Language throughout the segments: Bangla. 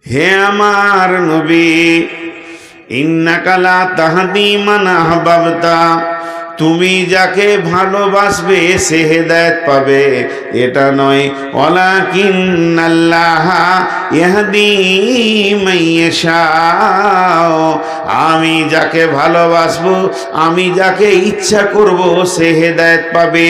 হে আমার নবী, ইন্নাকা লা তাহদি মান আহবাবতা, তুমি যাকে ভালোবাসবে সে হেদায়েত পাবে এটা নয়। ওয়ালাকিন্নাল্লাহা ইয়াহদি মান ইয়াশা, আমি যাকে ভালোবাসবো, আমি যাকে ইচ্ছা করব সে হেদায়েত পাবে।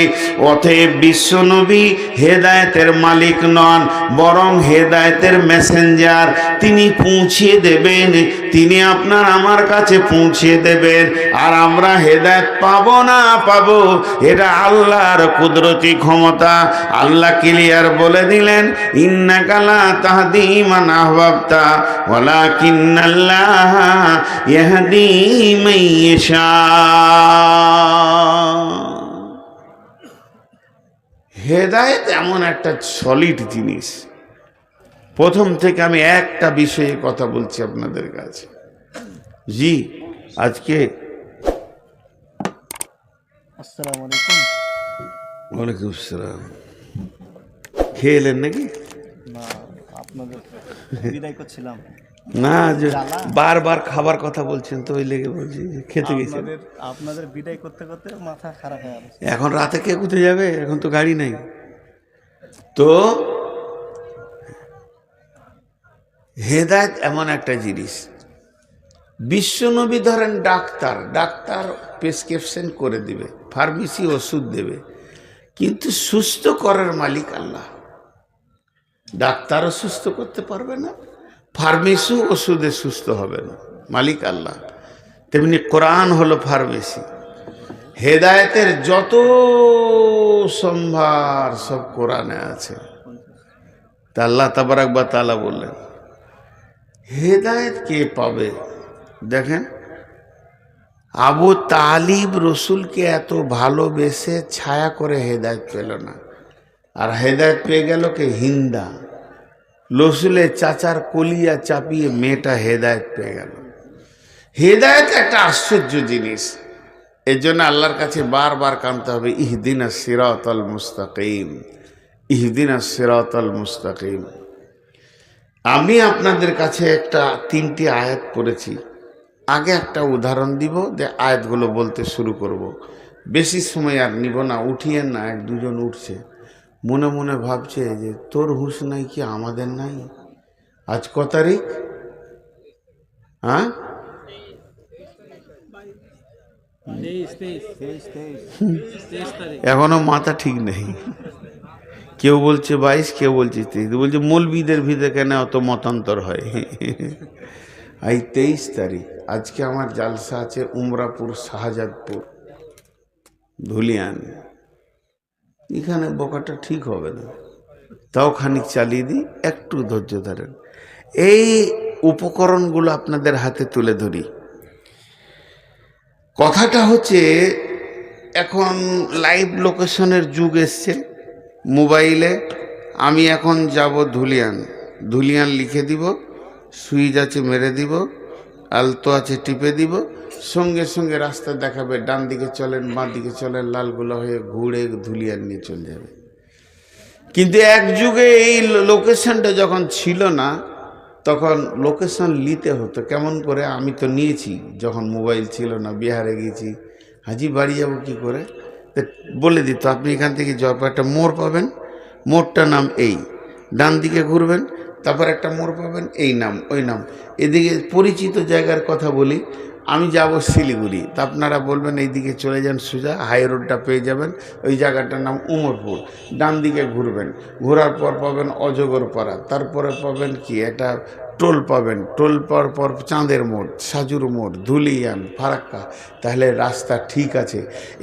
অতএব বিশ্বনবী হেদায়েতের মালিক নন, বরং হেদায়েতের মেসেঞ্জার। তিনি পৌঁছিয়ে দেবেন, তিনি আপনার আমার কাছে পৌঁছিয়ে দেবেন। আর আমরা হেদায়েত পাবো না পাবো এটা আল্লাহর কুদরতি ক্ষমতা। আল্লাহ ক্লিয়ার বলে দিলেন, ইন্নাকা লা তাহদি মান আহবাবতা ওয়ালাকিন্নাল্লাহা ইয়াহদি মান ইয়াশা। হেদায়েত এমন একটা সলিড জিনিস। প্রথম থেকে আমি একটা বিষয়ে কথা বলছি আপনাদের কাছে। জি, আজকে আসসালামু আলাইকুম। ওয়ালাইকুম আসসালাম। খেয়ে এলেন নাকি? না, আপনাদের বিদায় করছিলাম। না, যে বারবার খাবার কথা বলছেন তো ওই লেগে বলছি যে খেতে গেছেন। আপনাদের বিদায় করতে করতে মাথা খারাপ হয়ে গেছে। এখন রাতে কে কোথায় যাবে? এখন তো গাড়ি নাই। তো হেদায়েত এমন একটা জিনিস। বিশ্বনবী ধরেন ডাক্তার, ডাক্তার প্রেসক্রিপশন করে দিবে, ফার্মেসি ওষুধ দেবে, কিন্তু সুস্থ করার মালিক আল্লাহ। ডাক্তারও সুস্থ করতে পারবে না, ফার্মেসিও ওষুধে সুস্থ হবে না, মালিক আল্লাহ। তেমনি কোরআন হলো ফার্মেসি। হেদায়েতের যত সম্ভার সব কোরআনে আছে। তা আল্লাহ তাবারাক ওয়া তাআলা বললেন, হেদায়েত কে পাবে? দেখেন, আবু তালিব রসুলকে এত ভালোবেসে ছায়া করে হেদায়েত পেল না, আর হেদায়েত পেয়ে গেল কে? হিন্দা। রসুলের চাচার কলিয়া চাপিয়ে মেয়েটা হেদায়েত পেয়ে গেল। হেদায়েত একটা আশ্চর্য জিনিস। এর জন্য আল্লাহর কাছে বারবার কাঁদতে হবে, ইহদিনাস সিরাতাল মুস্তাকিম, ইহদিনাস সিরাতাল মুস্তাকিম। আমি আপনাদের কাছে তিনটি আয়াত পড়েছি। আগে একটা উদাহরণ দিব, যে আয়াতগুলো বলতে শুরু করব। বেশি সময় আর নিব না, উঠিয়েন না। এক দুজন উঠছে, মনে মনে ভাবছে যে তোর হুঁশ নাই কি আমাদের নাই? আজ ক তারিখ? হ্যাঁ, এখনো মাথা ঠিক নেই। কেউ বলছে 22, কেউ বলছে 23, বলছে মৌলবীদের ভিতরে কেন অত মতান্তর হয়। এই 23 তারিখ। আজকে আমার জালসা আছে উমরাপুর, শাহজাদপুর, ধুলিয়ান। এখানে বকাটা ঠিক হবে না, তাও খানিক চালিয়ে দিই, একটু ধৈর্য ধরেন। এই উপকরণগুলো আপনাদের হাতে তুলে ধরি। কথাটা হচ্ছে, এখন লাইভ লোকেশনের যুগ এসছে মোবাইলে। আমি এখন যাব ধুলিয়ান, ধুলিয়ান লিখে দিব, সুইচ আছে মেরে দিব, আলতো আছে টিপে দিব, সঙ্গে সঙ্গে রাস্তা দেখাবে, ডান দিকে চলেন, বাঁ দিকে চলেন, লালগোলা হয়ে ঘুরে ধুলিয়ান নিয়ে চলে যাবে। কিন্তু এক যুগে এই লোকেশনটা যখন ছিল না, তখন লোকেশন নিতে হতো। কেমন করে? আমি তো নিয়েছি যখন মোবাইল ছিল না, বিহারে গেছি, হাজি বাড়ি যাবো কী করে, বলে দিত আপনি এখান থেকে যাওয়ার পর একটা মোড় পাবেন, মোড়টার নাম এই, ডান দিকে ঘুরবেন, তারপর একটা মোড় পাবেন, এই নাম ওই নাম। এদিকে পরিচিত জায়গার কথা বলি, আমি যাব শিলিগুড়ি, তা আপনারা বলবেন এইদিকে চলে যান সোজা, হাই রোডটা পেয়ে যাবেন, ওই জায়গাটার নাম উমরপুর। ডান দিকে ঘুরবেন, ঘোরার পর পাবেন অজগরপাড়া, তারপরে পাবেন কি একটা টোল পাবেন, টোল পাওয়ার পর চাঁদের মোড়, সাজুর মোড়, ধুলিয়ান, ফারাক্কা। তাহলে রাস্তা ঠিক আছে।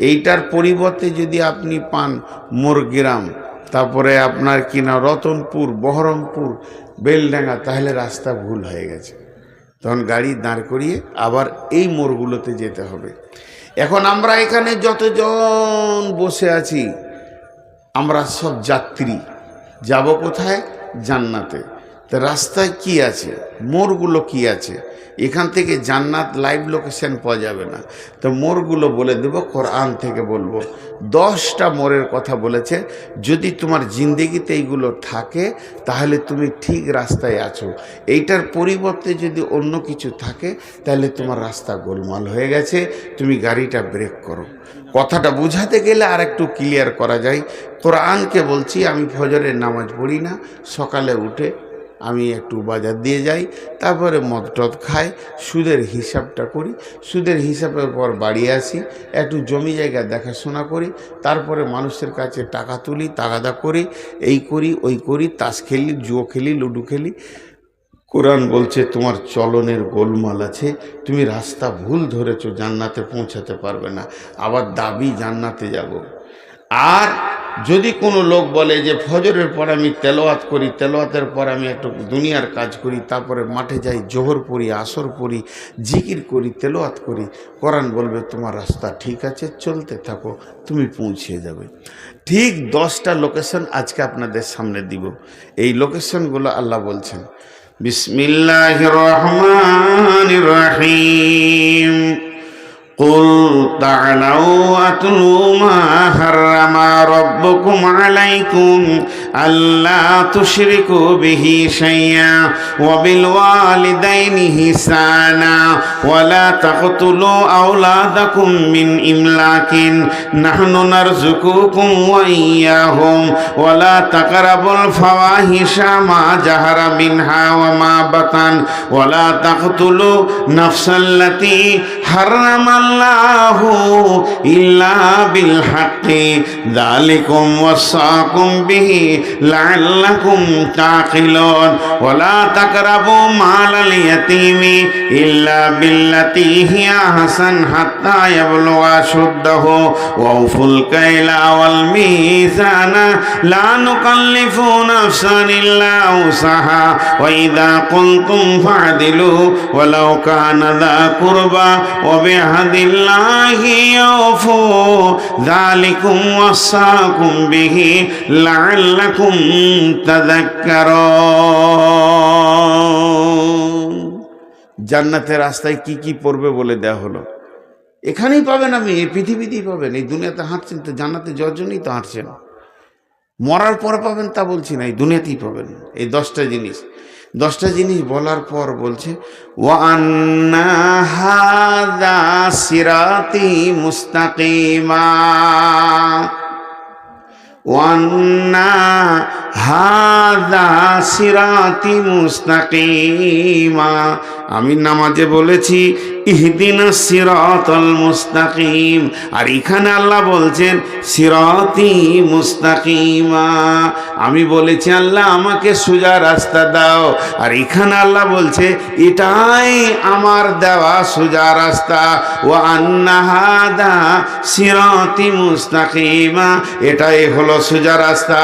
এইটার পরিবর্তে যদি আপনি পান মোরগ্রাম, তারপরে আপনার কিনা রতনপুর, বহরমপুর, বেলডাঙ্গা, তাহলে রাস্তা ভুল হয়ে গেছে। তখন গাড়ি দাঁড় করিয়ে আবার এই মোড়গুলোতে যেতে হবে। এখন আমরা এখানে যতজন বসে আছি, আমরা সব যাত্রী, যাব কোথায়? জান্নাতে। তো রাস্তায় কি আছে, মোড়গুলো কি আছে, এখান থেকে জান্নাত লাইভ লোকেশন পাওয়া যাবে না। তো মোড়গুলো বলে দেব, কোরআন থেকে বলবো। 10টা মোড়ের কথা বলেছে। যদি তোমার জিন্দেগিতে এইগুলো থাকে তাহলে তুমি ঠিক রাস্তায় আছো। এইটার পরিবর্তে যদি অন্য কিছু থাকে তাহলে তোমার রাস্তা গোলমাল হয়ে গেছে, তুমি গাড়িটা ব্রেক করো। কথাটা বুঝাতে গেলে আর একটু ক্লিয়ার করা যায়। কোরআনকে বলছি, আমি ফজরের নামাজ পড়ি না, সকালে উঠে আমি একটু বাজার দিয়ে যাই, তারপরে মদ টদ খাই, সুদের হিসাবটা করি, সুদের হিসাবের পর বাড়ি আসি, একটু জমি জায়গা দেখাশোনা করি, তারপরে মানুষের কাছে টাকা তুলি, তাগাদা করি, এই করি ওই করি, তাস খেলি, জুয়ো খেলি, লুডো খেলি। কোরআন বলছে তোমার চলনের গোলমাল আছে, তুমি রাস্তা ভুল ধরেছো, জান্নাতে পৌঁছাতে পারবে না। আবার দাবি জান্নাতে যাব। আর যদি কোনো লোক বলে যে ফজরের পর আমি তেলাওয়াত করি, তেলাওয়াতের পর আমি একটু দুনিয়ার কাজ করি, তারপরে মাঠে যাই, জোহর পড়ি, আসর পড়ি, জিকির করি, তেলাওয়াত করি, কোরআন বলবে তোমার রাস্তা ঠিক আছে, চলতে থাকো, তুমি পৌঁছে যাবে। ঠিক 10টা লোকেশন আজকে আপনাদের সামনে দিব। এই লোকেশনগুলো আল্লাহ বলছেন, বিসমিল্লাহির রহমানির রহিম। قل تعالوا أتلوا ما حرم ربكم عليكم ألا تشركوا به شيئا وبالوالدين إحسانا ولا تقتلوا أولادكم من إملاق نحن نرزقكم وإياهم ولا تقربوا الفواحش ما ظهر منها وما بطن ولا تقتلوا نفس التي حرم الله إلا بالحق ذلكم وصاكم به لعلكم تعقلون ولا تقربوا مال اليتيم إلا بالتي هي أحسن حتى يبلغ أشده وأوفوا الكيل والميزان لا نكلف نفسا إلا وسعها وإذا قلتم فاعدلوا ولو كان ذا قربى وبعهد الله يوفوا ذلكم وصاكم به لعلكم تذكرون। জান্নাতের রাস্তায় কি কি পড়বে বলে দেয়া হলো। এখানেই পাবেন, আপনি এই পৃথিবীতেই পাবেন। এই দুনিয়াতে হাঁটছেন তো জান্নাতে যাওয়ার জন্যই তো হাঁটছেন। মরার পরে পাবেন তা বলছি না, এই দুনিয়াতেই পাবেন। এই 10টা জিনিস, 10টা জিনিস বলার পর বলছে ওয়া আন্না হাযা সিরাতি মুস্তাকিমা ওয়া আন্না হাযা সিরাতি মুস্তাকিমা। আমি নামাজে বলেছি ইহদিনাস সিরাতাল মুস্তাকিম, আর এখানে আল্লাহ বলছেন সিরাতি মুস্তাকিমা। আমি বলেছি আল্লাহ আমাকে সোজা রাস্তা দাও, আর এখানে আল্লাহ বলছে এটাই আমার দেওয়া সোজা রাস্তা। ওয়া আন্না হাযা সিরাতি মুস্তাকিমা, এটাই হলো সোজা রাস্তা।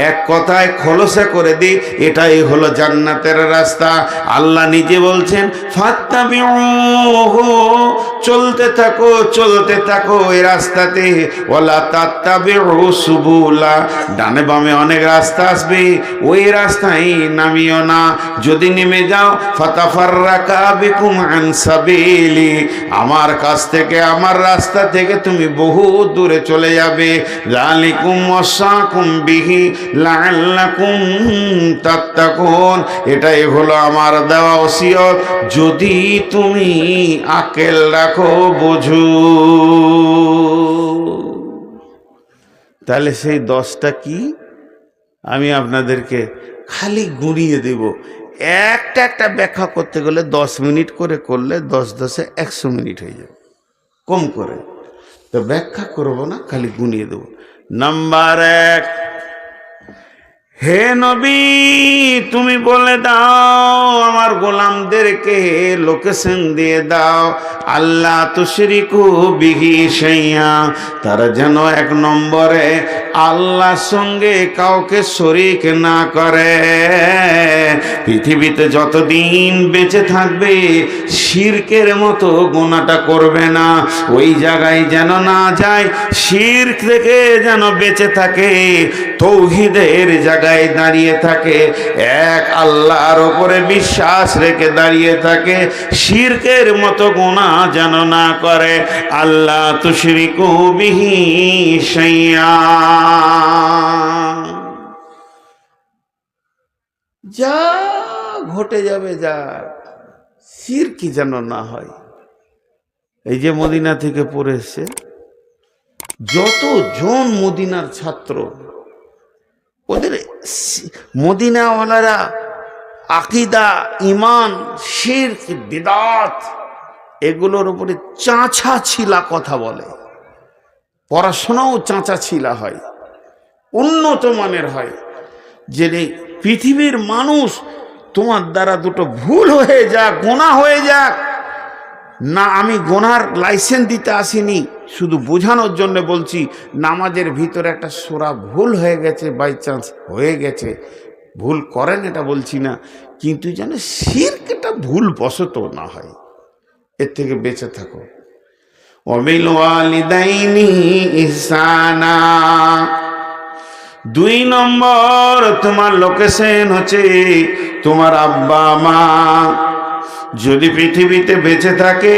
এক কথায় খোলসা করে দিই, এটাই হলো জান্নাতের রাস্তা। আল্লাহ নিজে বলছেন ফাত্তাবিউহু, চলতে থাকো চলতে থাকো এই রাস্তাতে। ওয়ালা তাত্তাবিউ সুবুলা, ডানে বামে অনেক রাস্তা আসবে, ওই রাস্তায় নামিও না। যদি নেমে যাও ফাতাফাররাকা বিকুম আন সাবিলি, আমার কাছ থেকে আমার রাস্তা থেকে তুমি বহু দূরে চলে যাবে। যালিকুম ওয়াসাকুম বিহি লাআল্লাকুম তাত্তাকুন, এটাই হলো আমার দেওয়া ওসিয়ত, যদি তুমি আকেল রাখো, বুঝো। তাহলে সেই 10টা কি আমি আপনাদেরকে খালি গুঁড়িয়ে দেব। একটা একটা ব্যাখ্যা করতে গেলে 10 মিনিট করে করলে 10 10 100 মিনিট হয়ে যাবে কম করে। তো ব্যাখ্যা করবো না, খালি গুনিয়ে দেব। নাম্বার 1, হে নবী তুমি বলে দাও আমার গোলামদেরকে, লোকেশন দিয়ে দাও, আল্লাহ তুশরিকু বিহি শাইআ, তারা যেন 1 নম্বরে আল্লাহর সঙ্গে কাউকে শরীক না করে। পৃথিবীতে যতদিন বেঁচে থাকবে শিরকের মতো গুনাহটা করবে না, ওই জায়গায় যেন না যায়, শিরক থেকে যেন বেঁচে থাকে, তৌহিদের জায়গায় দাঁড়িয়ে থাকে, এক আল্লাহর উপরে বিশ্বাস রেখে দাঁড়িয়ে থাকে, শিরকের মতো গুনাহ যেন না করে। আল্লাহ তুশরিকু বিহি শাইআ, যা ঘটে যাবে যা, শিরক যেন না হয়। এই যে মদিনা থেকে পড়ে এসছে যতজন মদিনার ছাত্র, ওদের মদিনাওয়ালারা আকীদা, ঈমান, শিরক, বিদআত এগুলোর উপরে চাঁচা ছিলা কথা বলে। পড়াশোনাও চাঁচা ছিলা হয়, উন্নত মানের হয়। যে পৃথিবীর মানুষ তোমার দ্বারা দুটো ভুল হয়ে যাক, গোনা হয়ে যাক না, আমি গোনার লাইসেন্স দিতে আসিনি, শুধু বোঝানোর জন্য বলছি, নামাজের ভিতরে একটা সূরা ভুল হয়ে গেছে, বাই চান্স হয়ে গেছে, ভুল করেন এটা বলছি না, কিন্তু যেন শিরকটা ভুল বশত না হয়, এর থেকে বেঁচে থাকো। ওয়াবিল ওয়ালিদাইনি ইহসানা, 2 নম্বর তোমার লোকেশন হচ্ছে তোমার আব্বা মা। যদি পৃথিবীতে বেঁচে থাকে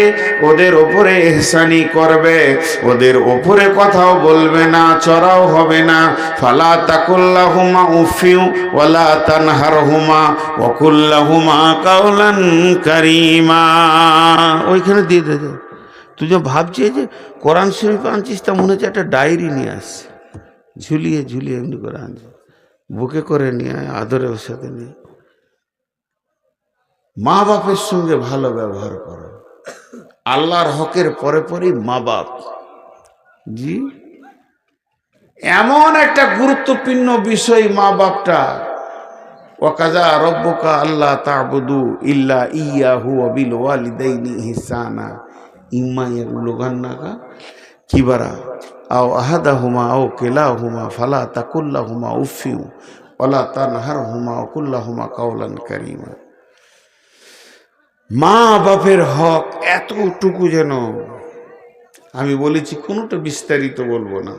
ওদের ওপরে ইহসানি করবে, ওদের ওপরে কথাও বলবে না, চড়াও হবে না। ফালা তাকুল্লাহুমা উফিউ ওয়ালা তানহারহুমা ওয়াকুল্লাহুমা কাওলান কারীমা। ওইখানে দিয়ে দে। তুই যে ভাবছিস যে কোরআন শরীফ আনছিস, তা মনে হচ্ছে একটা ডায়েরি নিয়ে আসছে, ঝুলিয়ে ঝুলিয়ে এমনি করে আনছে, বুকে করে নিয়ে আদরের সাথে নিয়ে। মা বাপের সঙ্গে ভালো ব্যবহার করো, আল্লাহর হকের পরে পরেই মা বাপ। জি, এমন একটা গুরুত্বপূর্ণ বিষয় মা বাপটা। ওয়াকাযা রব্বুকা আল্লা তা'বুদু ইল্লা ইয়াহু ওয়া বিল ওয়ালিদাইনি ইহসানা ইম্মা ইয়াবলুগান্নাকা কিবারা আও আহাদাহুমা আও কিলাহুমা ফালা তাকুল্লাহুমা উফিউ ওয়ালা তানহারহুমা ওয়া কুল্লাহুমা কাওলান কারীমা। মা বাপের হক এতটুকু, যেন আমি বলেছি কোনোটা বিস্তারিত বলবো না,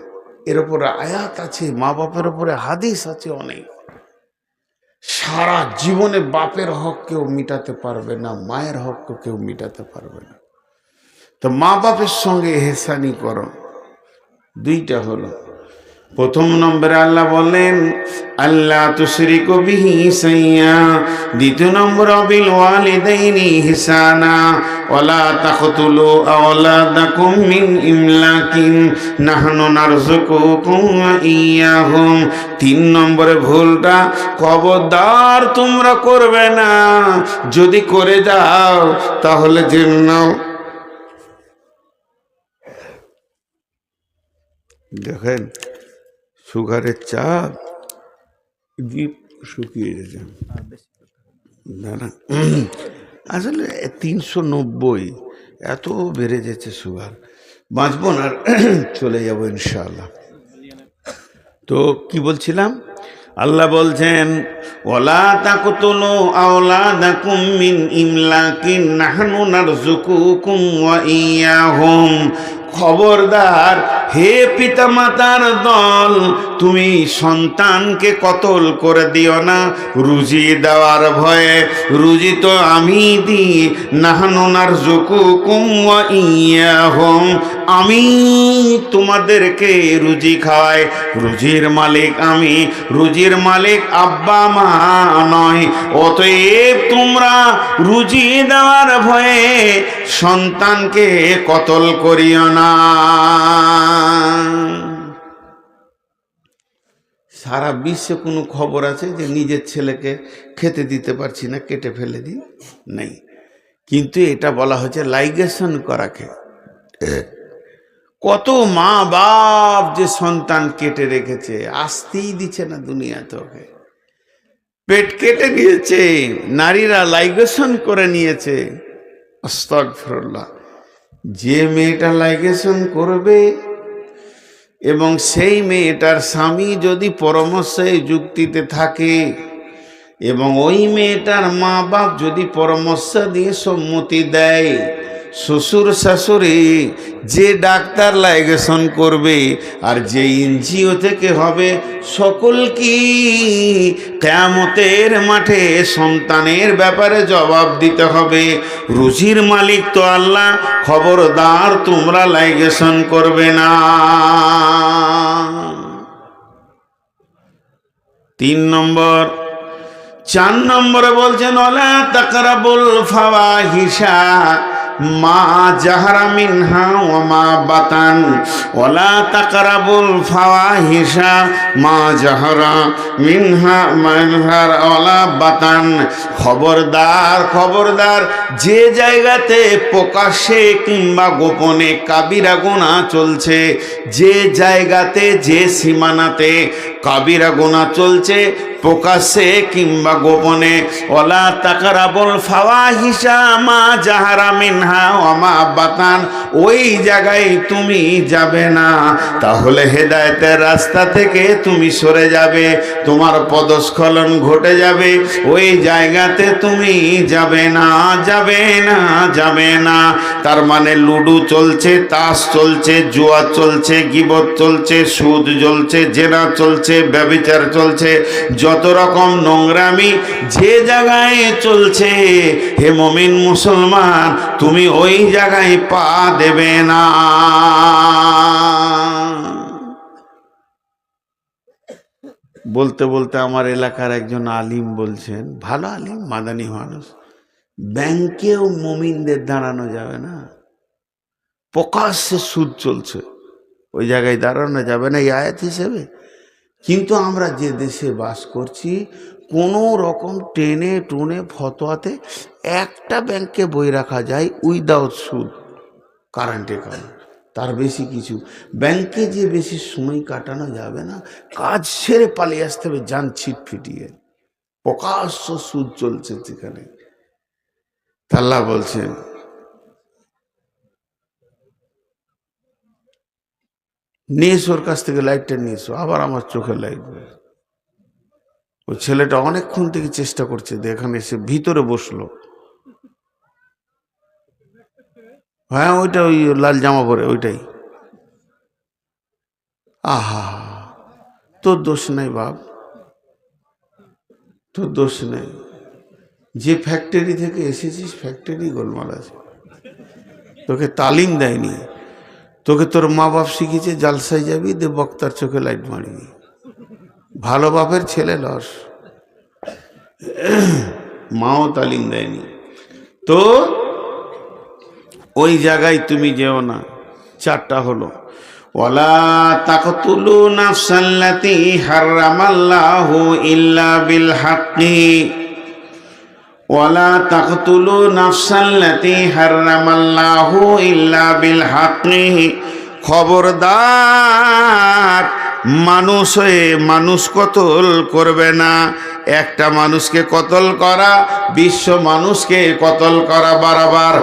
এর উপরে আয়াত আছে, মা বাপের উপরে হাদিস আছে অনেক। সারা জীবনে বাপের হক কেউ মিটাতে পারবে না, মায়ের হক কেউ মিটাতে পারবে না। তো মা বাপের সঙ্গে ইহসানি করো। 2টা হলো, প্রথম নম্বরে আল্লাহ বলেন আল্লাহ তুশরিকু বিহি শাইআ, 2 নম্বর বিল ওয়ালিদাইনি ইহসানা ওয়ালা তাকতুলু আওলাদাকুম মিন ইমলাকিন নাহনু নারযুকুকুম ওয়া ইয়াহুম। 3 নম্বরে ভুলটা খবরদার তোমরা করবে না, যদি করে যাও তাহলে জেনে নাও। দেখেন সুগারের চাপ জিভ শুকিয়ে গেছে, না না আসলে 390 এত বেড়ে যাচ্ছে সুগার, বাঁচবো না, চলে যাবো ইনশাআল্লাহ। তো কি বলছিলাম, আল্লাহ বলছেন ওয়ালা তাকতুলু আওলাদাকুম মিন ইমলাকিন নাহনু নারযুকুকুম ওয়া ইয়াহুম। খবরদার হে পিতামাতার দল, তুমি সন্তানকে কতল করে দিও না রুজি দেওয়ার ভয়ে, রুজি তো আমি দিই। নাহনু নারযুকুকুম ওয়া ইয়াহুম, আমি তোমাদেরকে রুজি খাওয়াই, রুজির মালিক আমি, রুজির মালিক আব্বা মা নয়। অতএব তোমরা রুজি দেওয়ার ভয়ে সন্তানকে কতল করিও না। সারা বিশ্বে কোনো খবর আছে যে নিজের ছেলেকে খেতে দিতে পারছি না, কেটে ফেলে দিই? নেই। কিন্তু এটা বলা হচ্ছে লাইগেশন করাকে। কত মা বাপ যে সন্তান কেটে রেখেছে, আসতেই দিচ্ছে না দুনিয়াতে, ওকে পেট কেটে নিয়েছে, নারীরা লাইগেশন করে নিয়েছে। আস্তাগফিরুল্লাহ। যে মেয়েটা লাইগেশন করবে এবং সেই মেয়েটার স্বামী যদি পরামর্শে যুক্তিতে থাকে এবং ওই মেয়েটার মা বাপ যদি পরামর্শ দিয়ে সম্মতি দেয়, শ্বশুর শাশুড়ি যে ডাক্তার লাইগেশন করবে আর যে এনজিও থেকে হবে, সকল কি কিয়ামতের মাঠে সন্তানের ব্যাপারে জবাব দিতে হবে। রুজির মালিক তো আল্লাহ, খবরদার তোমরা লাইগেশন করবে না। 3 নম্বর। 4 নম্বরে বলছেন ওয়ালা তাকরাবুল ফাওয়াহিশা মা জাহারা মিনহা ওয়া মা বাতান। ওয়ালা তাকরাবুল ফাওয়াহিশা মা জাহারা মিনহা ওয়ালা বাতান। খবরদার খবরদার, যে জায়গাতে প্রকাশ্যে কিংবা গোপনে কাবিরা গুনাহ চলছে, যে জায়গাতে যে সীমানাতে কাবিরা গুনাহ চলছে প্রকাশ্যে কিংবা গোপনে, ওয়ালা তাকরাবুল ফাওয়াহিশা মা জাহারা মিনহা ওয়া মা বাতান, ওই জায়গায় তুমি যাবে না। তাহলে হেদায়েতের রাস্তা থেকে তুমি সরে যাবে, তোমার পদস্খলন ঘটে যাবে, ওই জায়গাতে তুমি যাবে না, যাবে না, যাবে না। তার মানে লুডু চলছে, তাস চলছে, জুয়া চলছে, গীবত চলছে, সুদ চলছে, জেনা চলছে, ব্যভিচার চলছে, যত রকম নোংরামি যে জায়গায় চলছে, হে মুমিন মুসলমান, তুমি ওই জায়গায় পা দেবে না। বলতে বলতে আমার এলাকার একজন আলিম বলছেন, ভালো আলিম, মাদানী মানুষ, ব্যাংকেও মুমিনদের দাঁড়ানো যাবে না, প্রকাশ্যে সুদ চলছে, ওই জায়গায় দাঁড়ানো যাবে না এই আয়াত হিসেবে। কিন্তু আমরা যে দেশে বাস করছি, কোনো রকম টেনে টুনে ফতোয়াতে একটা ব্যাংকে বই রাখা যায় উইদাউট সুদ, কারেন্ট অ্যাকাউন্ট, তার বেশি কিছু ব্যাংকে যে বেশি সময় কাটানো যাবে না, কাজ সেরে পালিয়ে আসতে হবে যান ছিট ফিটিয়ে, প্রকাশ্য সুদ চলছে সেখানে। আল্লাহ বলছেন নিয়ে এসো, ওর কাছ থেকে লাইটটা নিয়ে এসো। আবার আমার চোখে লাইট, ওই ছেলেটা অনেকক্ষণ থেকে চেষ্টা করছে, এখানে এসে ভিতরে বসলো। হ্যাঁ ওইটা, ওই লাল জামা পরে ওইটাই। আহা, তোর দোষ নেই বাপ, তোর দোষ নেই। যে ফ্যাক্টরি থেকে এসেছিস ফ্যাক্টরি গোলমাল আছে, তোকে তালিম দেয়নি, তোকে তোর মা বাপ শিখিয়েছে জালসায় যাবি দে বক্তার চোখে লাইট মারবি, ভালো বাপের ছেলে লস, মাও তালিম দেয়নি। তো ওই জায়গায় তুমি যেও না। 4টা হলো, ওয়ালা তাকতুলু নাফসাল্লাতী হারামাল্লাহু ইল্লা বিল হাক্কি, ওয়ালা তাকতুলু নাফসাল্লাতী হারামাল্লাহু ইল্লা বিল হাক্কি। খবরদার, মানুষ হয়ে মানুষ কতল করবে না। একটা মানুষকে কতল করা বিশ্ব মানুষকে কতল করা বারবার।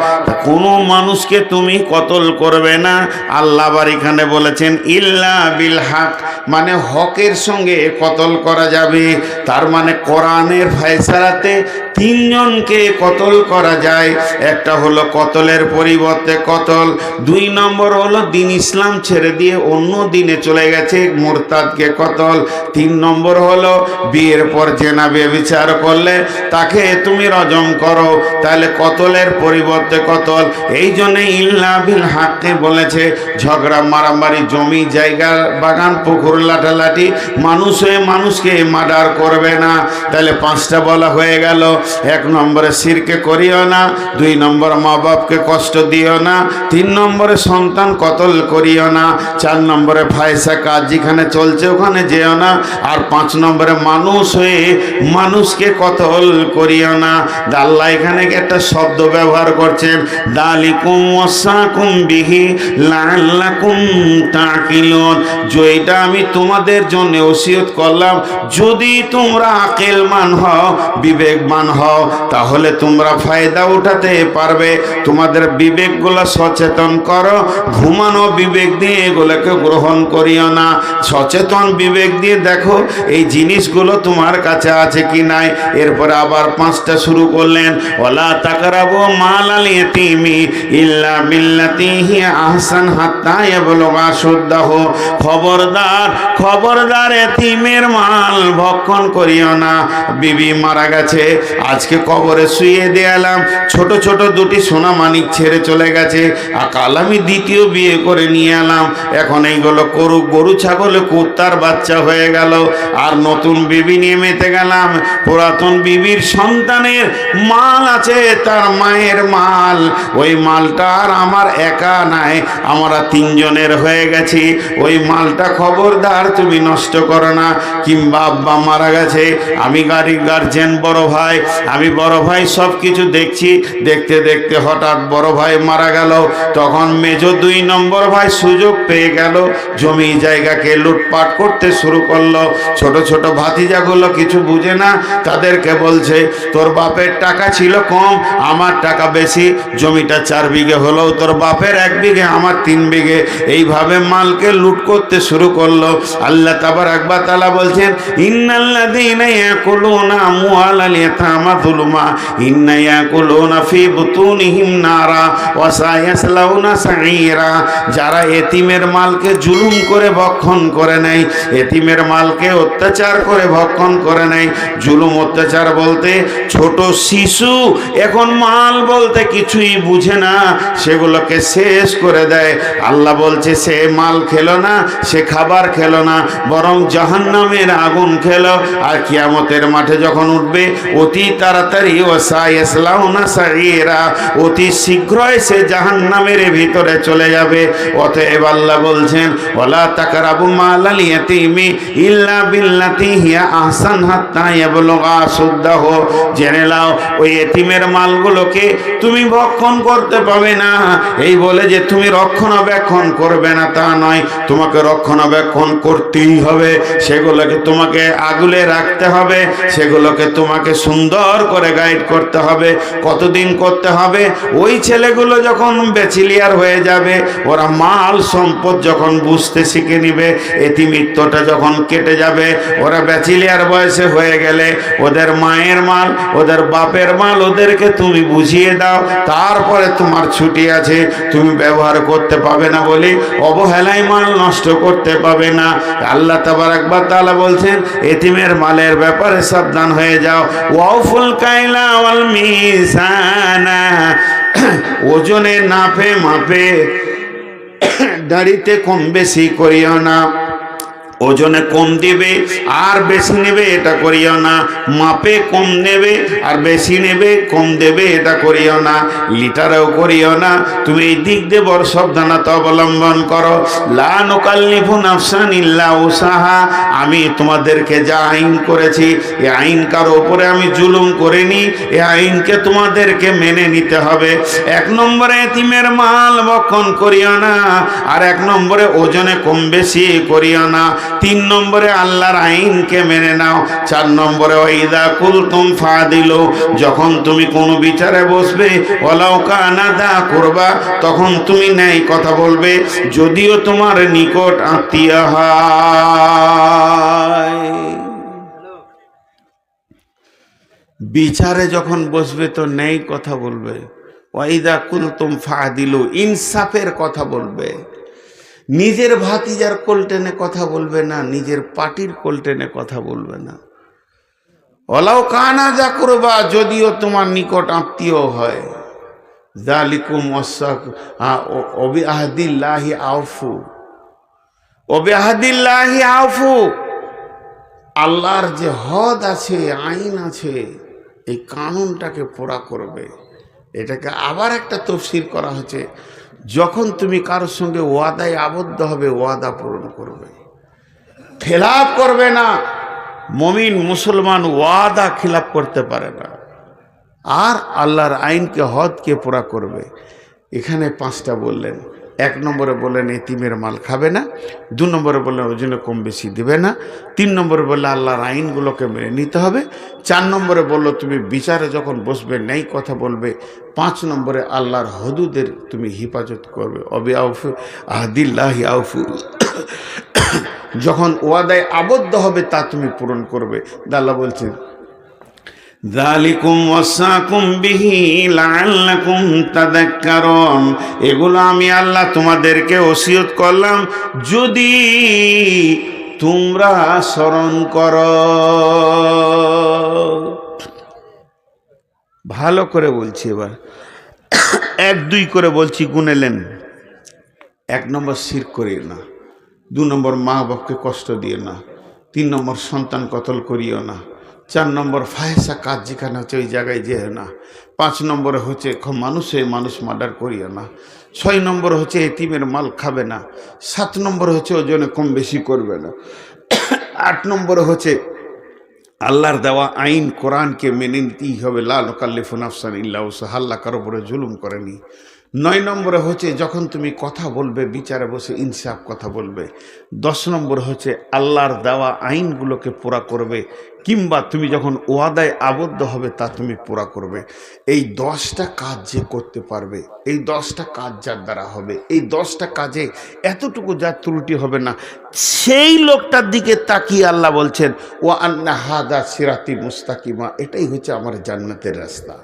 কোনো মানুষকে তুমি কতল করবে না। আল্লাহ আবার এখানে বলেছেন ইল্লা বিল হক, মানে হকের সঙ্গে কতল করা যাবে। তার মানে কোরআনের ফয়সালাতে 3 জনকে কতল করা যায়। একটা হলো কতলের পরিবর্তে কতল, 2 নম্বর হলো দিন ইসলাম ছেড়ে দিয়ে অন্য দিনে চলে গেছে মুরতাদকে কতল, 3 নম্বর হলো বিয়ের পর জেনা ব্যভিচার করলে তাকে তুমি রজম করো। তাহলে কতলের পরিবর্তে কতল। এই জন্যে ইল্লা বিল হাক্কে বলেছে। ঝগড়া মারামারি, জমি জায়গা বাগান পুকুর লাঠালাঠি, মানুষ হয়ে মানুষকে মার্ডার করবে না। তাহলে 5টা বলা হয়ে গেল। 1 নম্বরে শিরকে করিও না, 2 নম্বর মা বাপকে কষ্ট দিও না, 3 নম্বরে সন্তান কতল করিও না, 4 নম্বরে ফায়সা কাজ যেখানে চলছে ওখানে যেও না, আর 5 নম্বরে মানুষ হয়ে মানুষকে কতল করিও না। আল্লাহ এখানে একটা শব্দ ব্যবহার করছেন, দালিকুম ওয়াসাকুম বিহি লাআল্লাকুম তাকিলুন। যেটা আমি তোমাদের জন্য ওসিয়ত করলাম, যদি তোমরা আকলমান হও, বিবেকবান হও, তাহলে তোমরা ফায়দা উঠাতে পারবে। তোমাদের বিবেকগুলো সচেতন করো, ঘুমানো বিবেক দিয়ে এগুলোকে গ্রহণ করিও না। সচেতন বিবেক দিয়ে দেখো এই জিনিসগুলো তোমার কাছে আছে কি নাই। এরপরে আবার 5টা শুরু করলেন, ওয়ালা তাকরাবু মালাল ইয়াতীমি ইল্লা বিল্লাতি হিয়া আহসান হাত্তা ইয়াবলুগা আশুদ্দাহু। খবরদার খবরদার, এতিমের মাল ভক্ষণ করিও না। বিবি মারা গেছে, আজকে কবরে শুয়ে দিলাম, ছোট ছোট 2টি সোনা মানিক ছেড়ে চলে গেছে, আর কাল আমি দ্বিতীয় বিয়ে করে নিয়ে এলাম, এখন এইগুলো করুক, গরু ছাগলে কুত্তার বাচ্চা হয়ে গেল, আর নতুন বিবি নিয়ে মেতে গেলাম। পুরাতন বিবির সন্তানের মাল আছে, তার মায়ের মাল, ওই মালটা আর আমার একা নাই, আমরা 3 জনের হয়ে গেছি। ওই মালটা খবরদার তুমি নষ্ট করো না। কিংবা আব্বা মারা গেছে, আমি গাড়ির গার্জেন, বড় ভাই, আমি বড় ভাই সব কিছু দেখছি, দেখতে দেখতে হঠাৎ বড় ভাই মারা গেল, তখন মেজো 2 নম্বর ভাই সুযোগ পেয়ে গেল, জমি জায়গাকে লুটপাট করতে শুরু করলো। ছোট ছোট ভাতিজাগুলো কিছু বুঝে না, তাদেরকে বলছে তোর বাপের টাকা ছিল কম, আমার টাকা বেশি, জমিটা 4 বিঘে হলেও তোর বাপের 1 বিঘে, আমার 3 বিঘে, এইভাবে মালকে লুট করতে শুরু করলো। আল্লাহ তাবারাক ওয়া তাআলা বলছেন, ইন্নাল্লাযীনা ইয়াকুলুনা আমওয়ালাল ইয়াতামা যুলমা ইন্না ইয়াকুলুনা ফি বুতুনিহিম নারা ওয়া সায়াসলাউনা সাঈরা। যারা এতিমের মালকে জুলুম করে ভক্ষণ করে নেয়, এতিমের মালকে অত্যাচার করে ভক্ষণ করে নেয়। জুলুম অত্যাচার বলতে ছোট শিশু এখন মাল বলতে কিছুই বুঝে না, সেগুলোকে শেষ করে দেয়। আল্লাহ বলছে সে মাল খেলো না, সে খাবার খেলো না, বরং জাহান্নামের আগুন খেলো। আর কিয়ামতের মাঠে যখন উঠবে অতি তাড়াতাড়ি, ওয়াসায়াসলাউনা সাঈরা, অতি শীঘ্রই সে জাহান্নামের ভিতরে চলে যাবে। অতএব আল্লাহ বলছেন, ওয়ালা তাকরাবু মালাল ইয়াতীমি ইল্লা বিল্লাতি হিয়া আহসান হাত্তা ইয়াবলুগা আশুদ্দাহু। জেনে নাও ওই এতিমের মালগুলোকে তুমি ভক্ষণ করতে পাবে না। এই বলে যে তুমি রক্ষণাবেক্ষণ করবে না তা নয়, তোমাকে রক্ষণাবেক্ষণ করতেই হবে, সেগুলোকে তোমাকে আগলে রাখতে হবে, সেগুলোকে তোমাকে সুন্দর করে গাইড করতে হবে। কতদিন করতে হবে? ওই ছেলেগুলো যখন ব্যাচেলিয়ার হয়ে যাবে, ওরা মাল সম্পদ যখন বুঝতে শিখে নিবে, এতিমিত্বটা যখন কেটে যাবে, ওরা ব্যাচেলিয়ার বয়সে হয়ে গেলে ওদের মায়ের মাল, ওদের বাপের মাল ওদেরকে তুমি বুঝিয়ে দাও, তারপরে তোমার ছুটি আছে, তুমি ব্যবহার করতে পাবে না বলে অবহেলায় মাল নষ্ট করতে পাবে না। আল্লাহ তাবারাক ওয়া তাআলা বলছেন এতিমের মালের ব্যাপারে সাবধান হয়ে যাও। ওয়াউফুল কাইলা ওয়াল মিজানা, ওজনে নাপে মাপে, দাড়িতে কম বেশি করিও না। ওজনে কম দিবে আর বেশি নেবে এটা করিও না, মাপে কম নেবে আর বেশি নেবে, কম দেবে এটা করিও না, লিটারেও করিও না। তুমি এই দিক দিয়ে বড় সাবধানতা অবলম্বন করো। লা নুকাল্লিফু নাফসান ইল্লা উসাহা, আমি তোমাদেরকে যা আইন করেছি এই আইন কারো উপরে আমি জুলুম করিনি, এই আইনকে তোমাদেরকে মেনে নিতে হবে। 1 নম্বরে এতিমের মাল ভক্ষণ করিও না, আর 1 নম্বরে ওজনে কম বেশি করিও না। 3 নম্বরে আল্লাহর আইনকে মেনে নাও। 4 নম্বরে ওয়াইদা কুলতুম ফাদিলু, যখন তুমি কোনো বিচারে বসবে, ওয়ালাউ কানা দা কুরবা, তখন তুমি ন্যায় কথা বলবে, যদিও তোমার নিকট আত্মীয় হয়। বিচারে যখন বসবে তো ন্যায় কথা বলবে। ওয়াইদা কুলতুম ফাদিলু, ইনসাফের কথা বলবে। নিজের ভাতিজার কোল টেনে কথা বলবে না, নিজের পার্টির কোল টেনে কথা বলবে না। ওয়ালাউ কানা যা করবা, যদিও তোমার নিকট আত্মীয় হয়। যালিকুম ওবিআহদিল্লাহি আউফু, ওবিআহদিল্লাহি আউফু। আল্লাহর যে হদ আছে, আইন আছে, এই কানুনটাকে পুরা করবে। এটাকে আবার একটা তফসির করা হচ্ছে, যখন তুমি কারোর সঙ্গে ওয়াদায় আবদ্ধ হবে, ওয়াদা পূরণ করবে, খেলাপ করবে না। মুমিন মুসলমান ওয়াদা খিলাপ করতে পারে না, আর আল্লাহর আইনকে হদকে পুরা করবে। এখানে 5টা বললেন। 1 নম্বরে বললেন এতিমের মাল খাবে না, 2 নম্বরে বললেন ওজনে কম বেশি দিবে না, 3 নম্বরে বললে আল্লাহর আইনগুলোকে মেনে নিতে হবে, 4 নম্বরে বললো তুমি বিচারে যখন বসবে ন্যায় কথা বলবে, 5 নম্বরে আল্লাহর হদুদের তুমি হিফাজত করবে। অবি আউফু আহদিল্লাহি আউফু। যখন ওয়াদায় আবদ্ধ হবে তা তুমি পূরণ করবে। আল্লাহ বলছেন যালিকুম ওয়াসাকুম বিহি লাআল্লাকুম তাযাক্কারুন, এগুলো আমি আল্লাহ তোমাদেরকে ওসিয়ত করলাম যদি তোমরা স্মরণ করো। ভালো করে বলছি, এবার 1-2 করে বলছি, গুনেলেন। 1 নম্বর শিরক করিও না, 2 নম্বর মা বাপকে কষ্ট দিও না, 3 নম্বর সন্তান কতল করিও না, 4 নম্বর ফাহেসা কাজ যেখানে হচ্ছে ওই জায়গায় যেও না, 5 নম্বরে হচ্ছে মানুষ মার্ডার করিও না, 6 নম্বর হচ্ছে এতিমের মাল খাবে না, 7 নম্বর হচ্ছে ওজনে কম বেশি করবে না, 8 নম্বরে হচ্ছে আল্লাহর দেওয়া আইন কোরআনকে মেনে নিতেই হবে, লা নুকাল্লিফু নাফসান ইল্লা উসআহা, আল্লাহ কারো উপরে জুলুম করেনি। 9 নম্বরে হচ্ছে যখন তুমি কথা বলবে বিচারে বসে ইনসাফ কথা বলবে। 10 নম্বর হচ্ছে আল্লাহর দেওয়া আইনগুলোকে পুরা করবে, কিংবা তুমি যখন ওয়াদায় আবদ্ধ হবে তা তুমি পুরা করবে। এই 10টা কাজ যে করতে পারবে, এই 10টা কাজ যার দ্বারা হবে, এই 10টা কাজে এতটুকু যার ত্রুটি হবে না, সেই লোকটার দিকে তাকিয়ে আল্লাহ বলছেন ওয়া আন্না হাদা সিরাতি মুস্তাকিমা, এটাই হচ্ছে আমার জান্নাতের রাস্তা,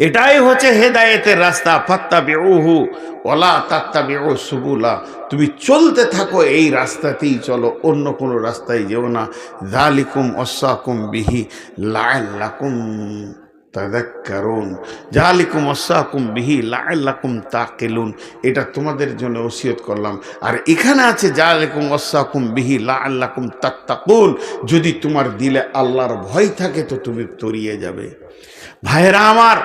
এটাই হচ্ছে হেদায়েতের রাস্তা। ফাত্তাবিউহু ওয়ালা তাত্তাবিউ সুবুলা, তুমি চলতে থাকো এই রাস্তাতেই চলো, অন্য কোনো রাস্তায় যেও না। যালিকুম ওয়াসাকুম বিহি লাআল্লাকুম তাযাক্কারুন, যালিকুম ওয়াসাকুম বিহি লাআল্লাকুম তাকিলুন, এটা তোমাদের জন্য ওসিয়ত করলাম। আর এখানে আছে যালিকুম ওয়াসাকুম বিহি লাআল্লাকুম তাত্তাকুন, যদি তোমার দিলে আল্লাহর ভয় থাকে তো তুমি তরিয়ে যাবে। ভাইরা আমার,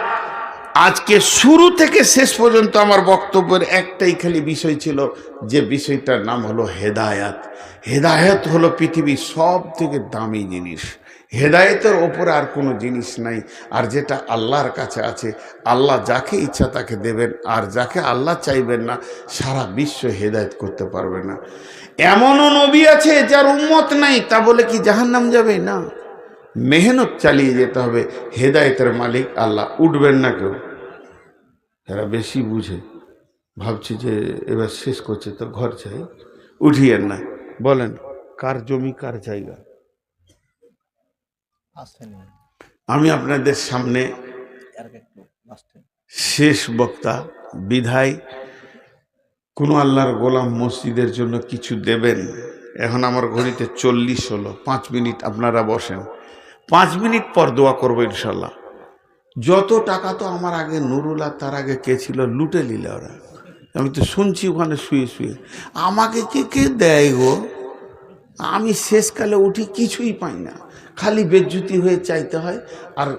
আজকে শুরু থেকে শেষ পর্যন্ত আমার বক্তব্যের একটাই খালি বিষয় ছিল, যে বিষয়টার নাম হলো হেদায়াত। হেদায়েত হলো পৃথিবীর সব থেকে দামি জিনিস, হেদায়েতের ওপরে আর কোনো জিনিস নাই। আর যেটা আল্লাহর কাছে আছে, আল্লাহ যাকে ইচ্ছা তাকে দেবেন, আর যাকে আল্লাহ চাইবেন না সারা বিশ্ব হেদায়েত করতে পারবে না। এমনও নবী আছে যার উম্মত নাই, তা বলে কি জাহান্নাম যাবে? না, মেহনত চালিয়ে যেতে হবে। হেদায়েতের মালিক আল্লাহ, উঠবেন না কেউ। এরা বেশি বুঝে, ভাবছি যে এবার শেষ করছে তো ঘর চাই, উঠিয়েন না। বলেন কার জমি কার জায়গা? আমি আপনাদের সামনে শেষ বক্তা, বিধায় কোন আল্লাহর গোলাম মসজিদের জন্য কিছু দেবেন? এখন আমার ঘড়িতে 40 হলো, 5 মিনিট আপনারা বসেন, 5 মিনিট পর দোয়া করবো ইনশাল্লাহ। যত টাকা তো আমার আগে নুরুল্লাহ, তার আগে কে ছিল, লুটে নিলে ওরা। আমি তো শুনছি ওখানে শুয়ে শুয়ে, আমাকে কে কে দেয় গো? আমি শেষকালে উঠি কিছুই পাই না, খালি বেজ্জুতি হয়ে চাইতে হয়। আর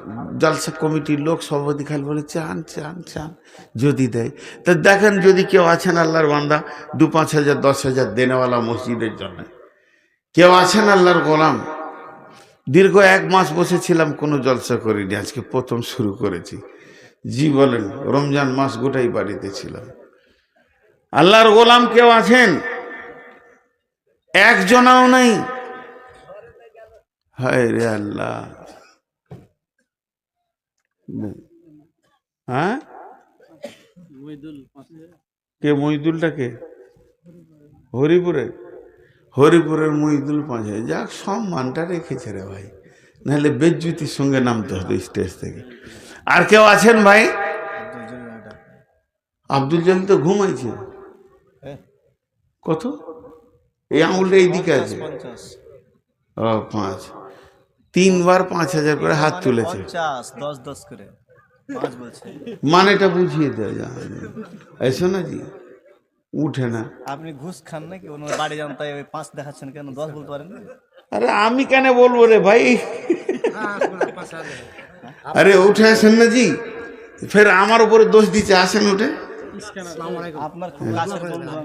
জালসা কমিটির লোক সভাপতি খালি বলে চান চান চান, যদি দেয় তা দেখেন, যদি কেউ আছেন আল্লাহর বান্দা 2-5 হাজার 10 হাজার দেনেওয়ালা মসজিদের জন্য, কেউ আছেন আল্লাহর গোলাম? দীর্ঘ 1 মাস বসেছিলাম, কোনো জলসা করিনি, আজকে প্রথম শুরু করেছি। জি বলেন, রমজান মাস গোটাই বাড়িতে ছিলাম। আল্লাহর গোলাম কেউ আছেন? একজনাও নাই। হায় রে আল্লাহ, হ্যাঁ কে মহিদুলটাকে? হরিপুরের মহিদুল 5,000, যাক সম্মানটা রেখেছে রে ভাই, নাহলে বেজ্জুতির সঙ্গে নামতে হতো স্টেজ থেকে। আর কেউ আছেন ভাই? আব্দুল জলিল তো ঘুমাইছে। কত? এই আঙুলটা এইদিকে আছে। ও 5, 3 বার 5,000 করে হাত তুলেছে। 10 করে 5 বলছে, মানেটা বুঝিয়ে দেওয়া যায়। এসো না জি, উঠে না। আপনি ঘুষ খান নাকি? ওনার বাড়ি যান, তাই 5 দেখাচ্ছেন কেন? 10 বলতে পারেন না? আরে আমি কেন বলবো রে ভাই? আরে উঠে আসেন না জি, ফের আমার উপরে দোষ দিচ্ছে। আসেন উঠে। আপনার খুব কাছের বন্ধু।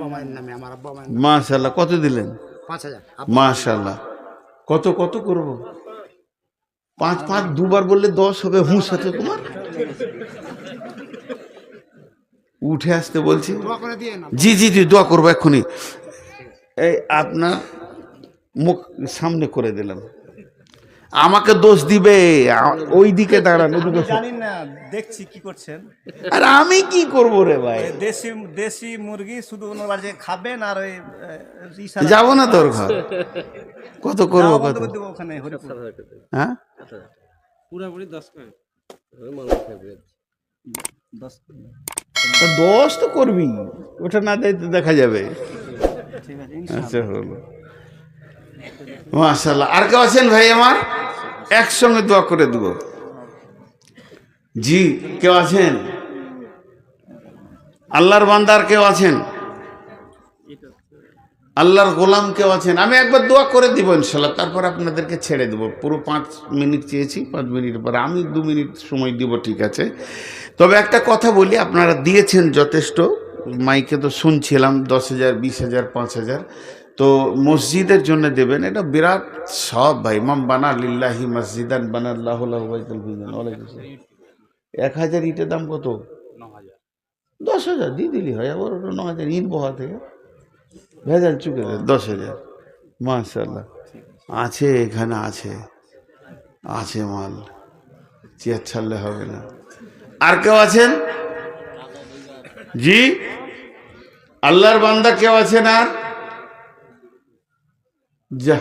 মাশাআল্লাহ, কত দিলেন? 5,000। মাশাআল্লাহ, কত কত করব? 5 দুবার বললে 10 হবে। হুঁশ আছে তোমার? উঠে আসতে বলছি। জি জি জি, দোয়া করবো এক্ষুনি। এই আপনার মুখ সামনে করে দিলাম। আমাকে দোষ দিবে, ওই দিকে দাঁড়ান, ওদিকে। জানি না, দেখছি কি করছেন। আর আমি কি করব রে ভাই? ওই দেশি দেশি মুরগি শুধু ওনার বাড়িতে খাবেন আর ওই যাবো না তোর ঘর, কত করবো কত? দেবো ওখানে হরিপুর। হ্যাঁ পুরাপুরি 10 করে 10 তো দোষ তো করবি, ওটা না দেয় তো দেখা যাবে। ঠিক আছে, আচ্ছা হলো, মাশাআল্লাহ। আর কেউ আছেন ভাই আমার? একসঙ্গে দোয়া করে দেব। জি, কেউ আছেন? আল্লাহর বান্দার কেউ আছেন? আল্লাহর গোলাম কেউ আছেন? আমি একবার দোয়া করে দিব ইনশাল্লাহ, তারপর আপনাদেরকে ছেড়ে দেবো। পুরো 5 মিনিট চেয়েছি, 5 মিনিট পরে আমি 2 মিনিট সময় দিব, ঠিক আছে? তবে একটা কথা বলি, আপনারা দিয়েছেন যথেষ্ট, মাইকে তো শুনছিলাম 10,000, 20,000, 5,000, তো মসজিদের জন্য দেবেন, এটা বিরাট সব ভাই। মাম বানা লিল্লাহি মসজিদান বানাল্লাহু লাহু বাইতুল ফিজান। 1,000 ইটের দাম কত? 9000 10,000 দিয়ে দিলি হয়, আবার ওটা 9,000 ইট বহা থেকে ভেজাল চুকে দেয়। 10,000 মাশাআল্লাহ আছে, এখানে আছে, আছে মাল, চেয়ার ছাড়লে হবে না। আর কেউ আছেন? জি, আল্লাহর বান্দা কেউ আছেন? আর যা,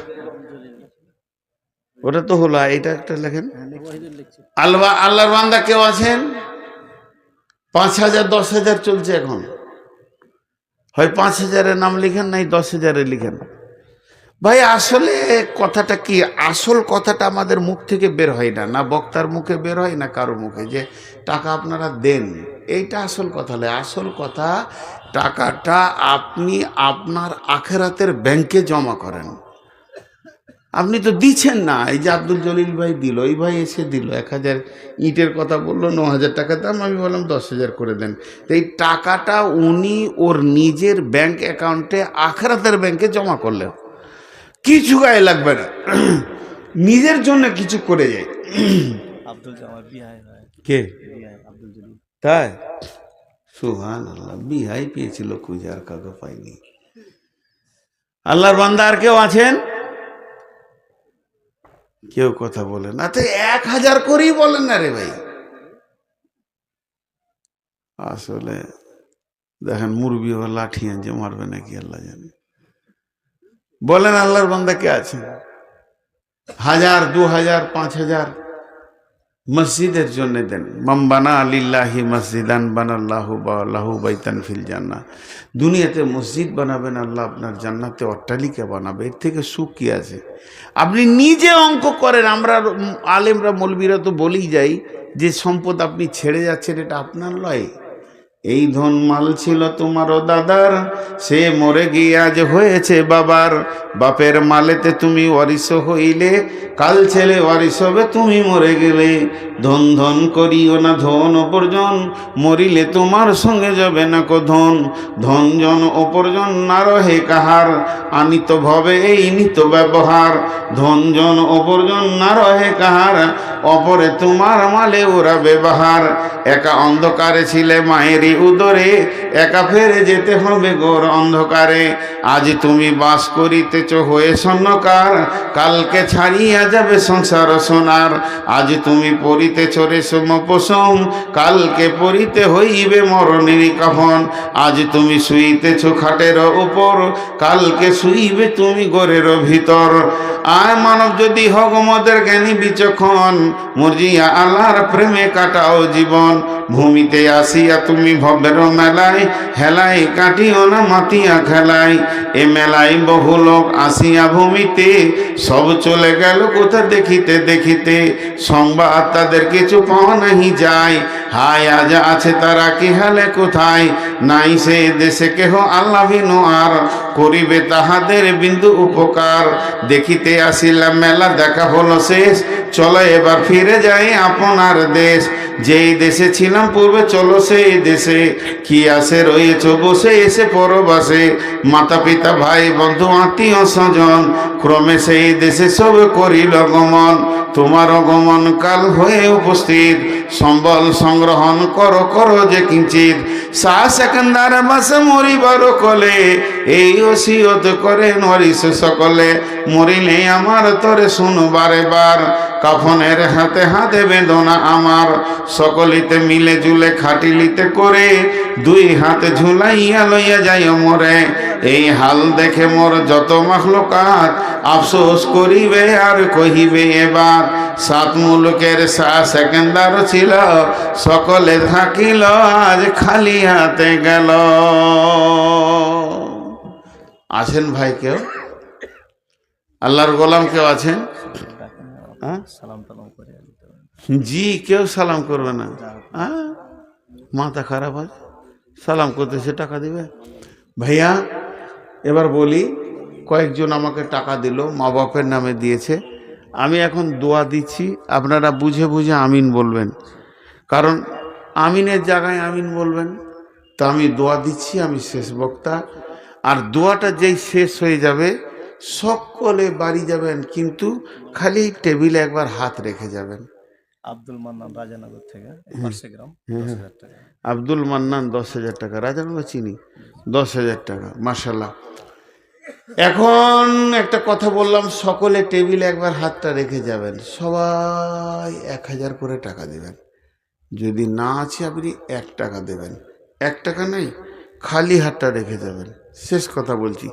ওটা তো হলো, এটা একটা লেখেন। আল্লাহর বান্দা কেউ আছেন? 5,000, 10,000 চলছে এখন, হয় 5,000-এর নাম লিখেন, নাই 10,000-এ লিখেন। ভাই আসলে কথাটা কি, আসল কথাটা আমাদের মুখ থেকে বের হয় না, না বক্তার মুখে বের হয়, না কারো মুখে, যে টাকা আপনারা দেন, এইটা আসল কথা নয়। আসল কথা, টাকাটা আপনি আপনার আখেরাতের ব্যাংকে জমা করেন। আপনি তো দিচ্ছেন না। এই যে আব্দুল জলিল ভাই দিল, এই ভাই এসে দিল 1,000 ইটের কথা বললো, 9,000 টাকা দাম, আমি বললাম 10,000 করে দেন। তো এই টাকাটা উনি ওর নিজের ব্যাংক অ্যাকাউন্টে আখেরাতের ব্যাংকে জমা করলেন, কিছু গায়ে লাগবে না, নিজের জন্য কিছু করে যায়। আব্দুল আমার বিহাই হয়, কে? বিহাই আব্দুল জলিল। তাই? সুবহানাল্লাহ, বিহাই পেয়েছিল খুঁজে, আর কাউকে পাইনি। আল্লাহর বান্দা আর কেউ আছেন? কেউ কথা বলেন না তো, 1,000 করেই বলেন না রে ভাই। আসলে দেখেন মুরবি ও লাঠি আনছে, মারবে নাকি আল্লাহ জানে। বলেন আল্লাহর বান্দা কে আছেন? 1,000, 2,000, 5,000 মসজিদের জন্য দেন। মাম বানা লিল্লাহি মসজিদান বানাল্লাহু লাহু বাইতান ফিল জান্নাহ। দুনিয়াতে মসজিদ বানাবেন, আল্লাহ আপনার জান্নাতে অট্টালিকা বানাবে, এর থেকে সুখ কি আছে? আপনি নিজে অঙ্ক করেন। আমরা আলেমরা মৌলবীরা তো বলেই যাই যে সম্পদ আপনি ছেড়ে যাচ্ছেন, এটা আপনার লয়। এই ধন মাল ছিল তোমারও দাদার, সে মরে গিয়ে আজ হয়েছে বাবার। বাপের মালেতে তুমি ওয়ারিশ হইলে, কাল ছেলে ওয়ারিশ হবে তুমি মরে গেলে। ধন ধন করিও না ধন অপরজন, মরিলে তোমার সঙ্গে যাবে না কো ধন। ধন জন অপরজন না রহে কাহার, আনিত ভবে এই নিত ব্যবহার। ধন জন অপরজন না রহে কাহার, অপরে তোমার মালে ওরা ব্যবহার। একা অন্ধকারে ছিলে মায়েরই উদরে, একা ফেরে যেতে হবে ঘোর অন্ধকারে। আজ তুমি বাস করিতেছ হয়ে স্বর্ণকার, কালকে ছাড়িয়া যাবে সংসার সোনার। আজ তুমি পরিতেছ রেশম পোষম, কালকে পরিতে হইবে মরণের কাফন। আজ তুমি শুইতেছ খাটের উপর, কালকে শুইবে তুমি ঘরের ভিতর। আয় মানব যদি হগ মদের জ্ঞানী বিচক্ষণ, মর্জিয়া আল্লাহর প্রেমে কাটাও জীবন। ভূমিতে আসিয়া তুমি ভবের মেলায়, হেলায় কাটিও না মাতিয়া খেলায়। এ মেলায় বহু লোক আসিয়া ভূমিতে, সব চলে গেল কোথা দেখিতে দেখিতে। সংবাদ তাদের কিছু পাওয়া নাহি যায়, হায় আজ আছে তারা কি হালে কোথায়। নাই সে দেশে কেহ আল্লাহ বিনু আর, করিবে তাহাদের বিন্দু উপকার। দেখিতে আসিলাম মেলা দেখা হলো শেষ, চলো এবার ফিরে যাই আপনার দেশ। যেই দেশে ছিলাম পূর্বে চলো সেই দেশে, কি আসে রয়েছ বসে এসে পরবাসে, মাতা পিতা ভাই বন্ধু আত্মীয় স্বজন, ক্রমে সেই দেশে সব করিল গমন, তোমার আগমন কাল হয়ে উপস্থিত, সম্বল সংগ্রহণ করো করো যে কিঞ্চিত, শাহ সেকেন্দার বাসে মরিবার কলে, এই ওসিয়ত করে নরিস সকলে, মরিলে আমার তরে শুনো বারে বার, কাফনের হাতে হাতে বেদনা আমার, সকলিতে মিলে জুলে খাটিলিতে করে, দুই হাতে ঝুলাইয়া লইয়া যাই মোরে, এই হাল দেখে মোর যত মাখলুকাত, আফসোস করিবে আর কহিবে এবার, সাত মুলুকের শাহ সেকেন্দার ছিল, সকলে থাকিল আজ খালি হাতে গেল। আছেন ভাই কেউ? আল্লাহর গোলাম কেউ আছেন? হ্যাঁ? সালাম টালাম করে দিতে হবে। জি, কেউ সালাম করবে না। হ্যাঁ, মাথা খারাপ আছে, সালাম করতে সে টাকা দিবে? ভাইয়া এবার বলি, কয়েকজন আমাকে টাকা দিল, মা বাপের নামে দিয়েছে, আমি এখন দোয়া দিচ্ছি, আপনারা বুঝে বুঝে আমিন বলবেন, কারণ আমিনের জায়গায় আমিন বলবেন। তা আমি দোয়া দিচ্ছি, আমি শেষ বক্তা, আর দোয়াটা যেই শেষ হয়ে যাবে সকলে বাড়ি যাবেন, কিন্তু খালি টেবিলে একবার হাত রেখে যাবেন। আব্দুল মান্নান রাজানগর থেকে, পার্শ্বে গ্রাম, 10,000 টাকা। আব্দুল মান্নান 10,000 টাকা, রাজানগর চিনি, 10,000 টাকা, মাশাল্লাহ। এখন একটা কথা বললাম, সকলে টেবিলে একবার হাতটা রেখে যাবেন, সবাই 1,000 করে টাকা দেবেন। যদি না আছে আপনি 1 টাকা দেবেন, 1 টাকা নেই, খালি হাতটা রেখে যাবেন। শেষ কথা বলছি,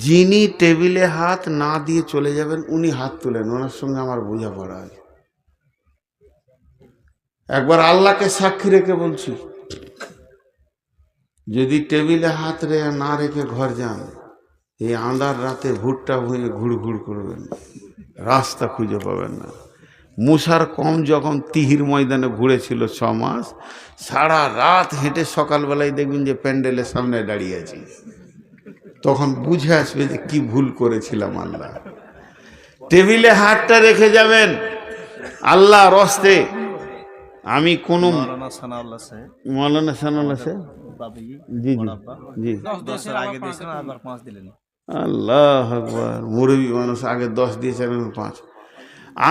যিনি টেবিলে হাত না দিয়ে চলে যাবেন উনি হাত তুলেন, ওনার সঙ্গে আমার বোঝাপড়া আছে। একবার আল্লাহকে সাক্ষী রেখে বলছি, যদি টেবিলে হাত না রেখে ঘর যান, এই আঁধার রাতে ভুট্টা ভুঁয়ে ঘুড় ঘুড় করবেন, রাস্তা খুঁজে পাবেন না। মুসার কম যখন তিহির ময়দানে ঘুরেছিল 6 মাস, সারা রাত হেঁটে সকালবেলায় দেখবেন যে প্যান্ডেলের সামনে দাঁড়িয়ে আছি, তখন বুঝে আসবে যে কি ভুল করেছিলাম। আল্লাহ টেবিলে হাতটা রেখে যাবেন আল্লাহ রস্তে। আমি কোনো মৌলানা সানাউল্লাহ সাহেব, মৌলানা সানাউল্লাহ সাহেব, বাবি, জি জি বড়াব্বা, জি, 10 এর আগে দিয়েছেন, আবার 5 দিলেন। আল্লাহ আকবার, মুরব্বী মানুষ, আগে 10 দিয়েছেন, 5।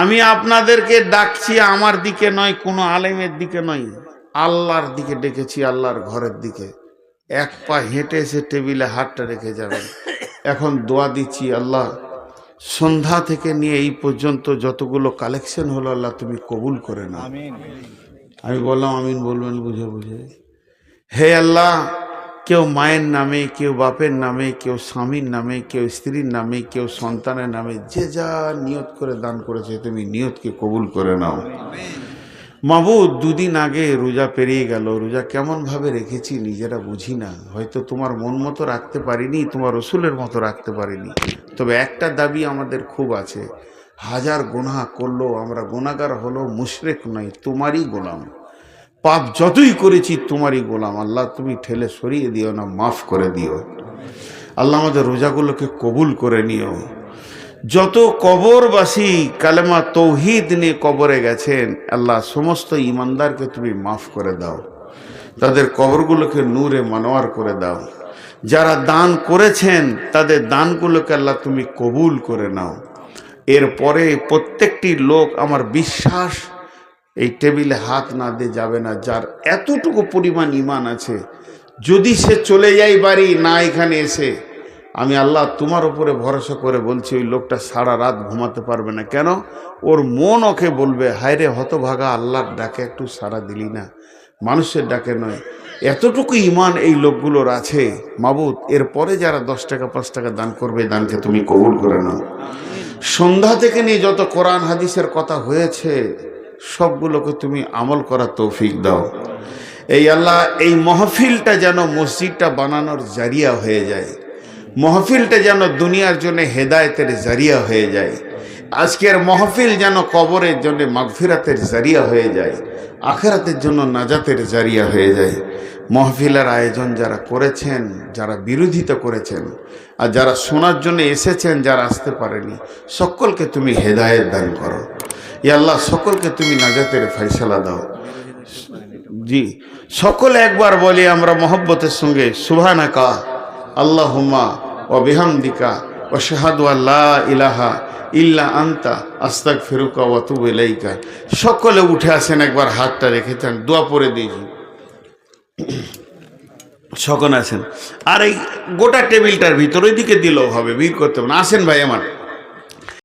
আমি আপনাদেরকে ডাকছি আমার দিকে নয়, কোনো আলেমের দিকে নয়, আল্লাহর দিকে ডেকেছি, আল্লাহর ঘরের দিকে। 1 পা হেঁটে এসে টেবিলে হাতটা রেখে যাবেন। এখন দোয়া দিচ্ছি, আল্লাহ সন্ধ্যা থেকে নিয়ে এই পর্যন্ত যতগুলো কালেকশন হলো আল্লাহ তুমি কবুল করে নাও। আমিন। আমি বললাম আমিন বলবেন বুঝে বুঝে। হে আল্লাহ, কেউ মায়ের নামে, কেউ বাপের নামে, কেউ স্বামীর নামে, কেউ স্ত্রীর নামে, কেউ সন্তানের নামে, যে যা নিয়ত করে দান করেছে তুমি নিয়তকে কবুল করে নাও। মাবুদ, 2 দিন আগে রোজা পেরিয়ে গেল, রোজা কেমনভাবে রেখেছি নিজেরা বুঝি না, হয়তো তোমার মন মতো রাখতে পারিনি, তোমার রসুলের মতো রাখতে পারিনি, তবে একটা দাবি আমাদের খুব আছে, 1000 গুনাহ করলেও আমরা গুনাহগার হলো মুশরিক নই, তোমারই গোলাম। পাপ যতই করেছি তোমারই গোলাম। আল্লাহ তুমি ঠেলে সরিয়ে দিও না, মাফ করে দিও। আল্লাহ আমাদের রোজাগুলোকে কবুল করে নিও। যত কবরবাসী কালেমা তৌহিদ নিয়ে কবরে গেছেন, আল্লাহ সমস্ত ইমানদারকে তুমি মাফ করে দাও, তাদের কবরগুলোকে নূরে মানোয়ার করে দাও। যারা দান করেছেন তাদের দানগুলোকে আল্লাহ তুমি কবুল করে নাও। এরপরে প্রত্যেকটি লোক, আমার বিশ্বাস, এই টেবিলে হাত না দিয়ে যাবে না, যার এতটুকু পরিমাণ ঈমান আছে। যদি সে চলে যায় বাড়ি না এখানে এসে, আমি আল্লাহ তোমার উপরে ভরসা করে বলছি, ওই লোকটা সারা রাত ঘুমাতে পারবে না। কেন? ওর মন ওকে বলবে, হায় রে হতভাগা, আল্লাহর ডাকে একটু সাড়া দিলি না, মানুষের ডাকে নয়। এতটুকু ঈমান এই লোকগুলোর আছে। মাবুদ, এরপরে যারা 10 টাকা 5 টাকা দান করবে, দানকে তুমি কবুল করে নাও। সন্ধ্যা থেকে নিয়ে যত কোরআন হাদিসের কথা হয়েছে সবগুলোকে তুমি আমল করার তৌফিক দাও। এই আল্লাহ, এই মাহফিলটা যেন মসজিদটা বানানোর জারিয়া হয়ে যায়, মাহফিলটা যেন দুনিয়ার জন্য হেদায়েতের জারিয়া হয়ে যায়। আজকের মাহফিল যেন কবরের জন্য মাগফিরাতের জারিয়া হয়ে যায়, আখিরাতের জন্য নাজাতের জারিয়া হয়ে যায়। মাহফিলের আয়োজন যারা করেছেন, যারা বিরোধিতা করেছেন, আর যারা শোনার জন্য এসেছেন, যারা আসতে পারেনি, সকলকে তুমি হেদায়েত দান করো। ইয়া আল্লাহ, সকলকে তুমি নাজাতের ফয়সালা দাও। জি, সকলে একবার বলি আমরা মহব্বতের সঙ্গে সুবহানাকা আল্লাহুম্মা ওয়া বিহামদিকা ওয়া আশহাদু আল্লা ইলাহা ইল্লা আনতা আস্তাগফিরুকা ওয়া আতুবু ইলাইকা। সকলে উঠে আসেন, একবার হাতটা রেখেছেন, দোয়া পড়ে দিয়েছি। সকলে আছেন। আর এই গোটা টেবিলটার ভিতর ওইদিকে দিলেও হবে, ভিড় করতে হবে না। আসেন ভাই আমার।